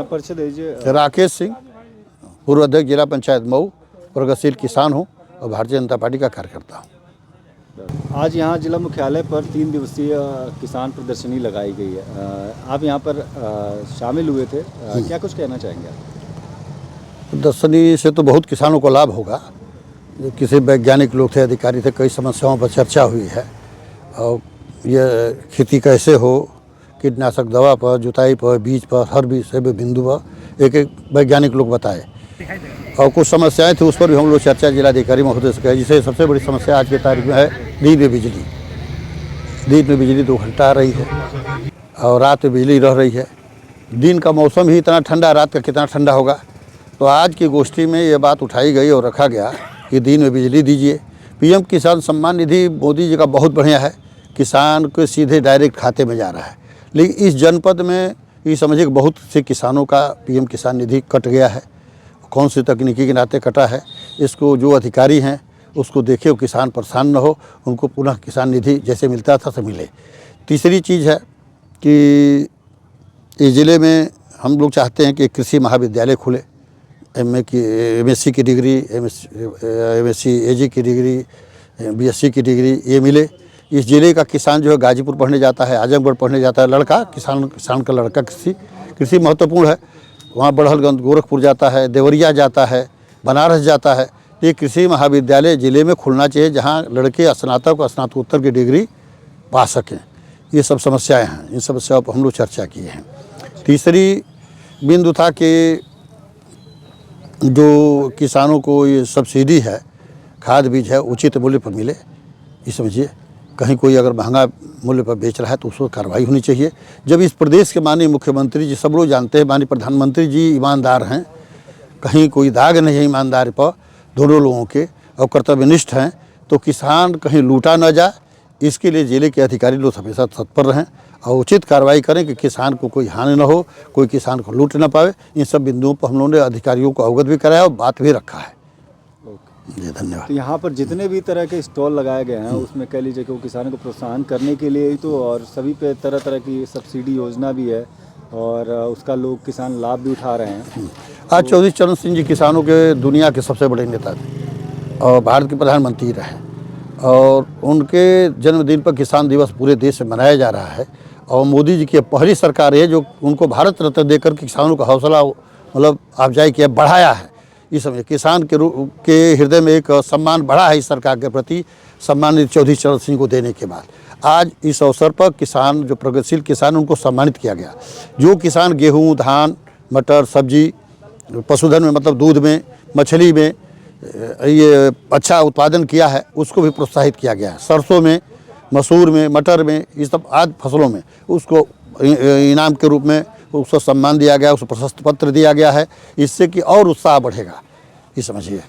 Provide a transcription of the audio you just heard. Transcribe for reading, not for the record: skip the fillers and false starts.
परिचय दीजिए। राकेश सिंह, पूर्व अध्यक्ष जिला पंचायत मऊ, प्रगतिशील किसान हूँ और भारतीय जनता पार्टी का कार्यकर्ता हूँ। आज यहाँ जिला मुख्यालय पर 3 दिवसीय किसान प्रदर्शनी लगाई गई है। आप यहाँ पर शामिल हुए थे, क्या कुछ कहना चाहेंगे आप? प्रदर्शनी से तो बहुत किसानों को लाभ होगा। जो किसी वैज्ञानिक लोग थे, अधिकारी थे, कई समस्याओं पर चर्चा हुई है और ये खेती कैसे हो, कीटनाशक दवा पर, जुताई पर, बीज पर, हर विषय बिंदु पर एक एक वैज्ञानिक लोग बताए और कुछ समस्याएं थी, उस पर भी हम लोग चर्चा जिलाधिकारी महोदय से कहे। जिसे सबसे बड़ी समस्या आज की तारीख में है दिन में बिजली। दिन में बिजली 2 घंटा आ रही है और रात में बिजली रह रही है। दिन का मौसम ही इतना ठंडा, रात का कितना ठंडा होगा। तो आज की गोष्ठी में ये बात उठाई गई और रखा गया कि दिन में बिजली दीजिए। पीएम किसान सम्मान निधि मोदी जी का बहुत बढ़िया है, किसान को सीधे डायरेक्ट खाते में जा रहा है। लेकिन इस जनपद में ये समझिए कि बहुत से किसानों का पीएम किसान निधि कट गया है। कौन सी तकनीकी के नाते कटा है, इसको जो अधिकारी हैं उसको देखे, वो किसान परेशान न हो, उनको पुनः किसान निधि जैसे मिलता था तो मिले। तीसरी चीज़ है कि इस ज़िले में हम लोग चाहते हैं कि कृषि महाविद्यालय खुले। एमएससी की डिग्री, एमएससी एजी की डिग्री, बीएससी की डिग्री ये मिले। इस ज़िले का किसान जो है गाजीपुर पढ़ने जाता है, आजमगढ़ पढ़ने जाता है, लड़का किसान का लड़का कृषि महत्वपूर्ण है। वहाँ बड़हलगंज गोरखपुर जाता है, देवरिया जाता है, बनारस जाता है। ये कृषि महाविद्यालय ज़िले में खुलना चाहिए जहाँ लड़के स्नातक और स्नातकोत्तर की डिग्री पा सकें। ये सब समस्याएं हैं, इन समस्याओं पर हम लोग चर्चा किए हैं। तीसरी बिंदु था कि जो किसानों को ये सब्सिडी है, खाद बीज है, उचित मूल्य पर मिले। ये समझिए, कहीं कोई अगर महंगा मूल्य पर बेच रहा है तो उसको कार्रवाई होनी चाहिए। जब इस प्रदेश के माननीय मुख्यमंत्री जी, सब लोग जानते हैं, माननीय प्रधानमंत्री जी ईमानदार हैं, कहीं कोई दाग नहीं है ईमानदारी पर, दोनों लोगों के, और कर्तव्यनिष्ठ हैं, तो किसान कहीं लूटा न जाए, इसके लिए जिले के अधिकारी लोग हमेशा तत्पर रहें और उचित कार्रवाई करें कि किसान को कोई हानि न हो, कोई किसान को लूट न पावे। इन सब बिंदुओं पर हम लोगों ने अधिकारियों को अवगत भी कराया और बात भी रखा है। जी धन्यवाद। तो यहाँ पर जितने भी तरह के स्टॉल लगाए गए हैं उसमें कह लीजिए कि वो किसानों को प्रोत्साहन करने के लिए ही तो, और सभी पे तरह तरह की सब्सिडी योजना भी है और उसका लोग किसान लाभ भी उठा रहे हैं। आज चौधरी चरण सिंह जी किसानों के दुनिया के सबसे बड़े नेता थे और भारत के प्रधानमंत्री रहे और उनके जन्मदिन पर किसान दिवस पूरे देश में मनाया जा रहा है। और मोदी जी की पहली सरकार है जो उनको भारत रत्न देकर किसानों का हौसला मतलब अफजाई किया, बढ़ाया है। इस समय किसान के हृदय में एक सम्मान बढ़ा है इस सरकार के प्रति, सम्मानित चौधरी चरण सिंह को देने के बाद। आज इस अवसर पर किसान, जो प्रगतिशील किसान, उनको सम्मानित किया गया। जो किसान गेहूं, धान, मटर, सब्जी, पशुधन में मतलब दूध में, मछली में ये अच्छा उत्पादन किया है, उसको भी प्रोत्साहित किया गया है। सरसों में, मसूर में, मटर में, इस सब आदि फसलों में उसको इनाम के रूप में उसको सम्मान दिया गया, उसको प्रशस्ति पत्र दिया गया है। इससे कि और उत्साह बढ़ेगा, ये समझिए।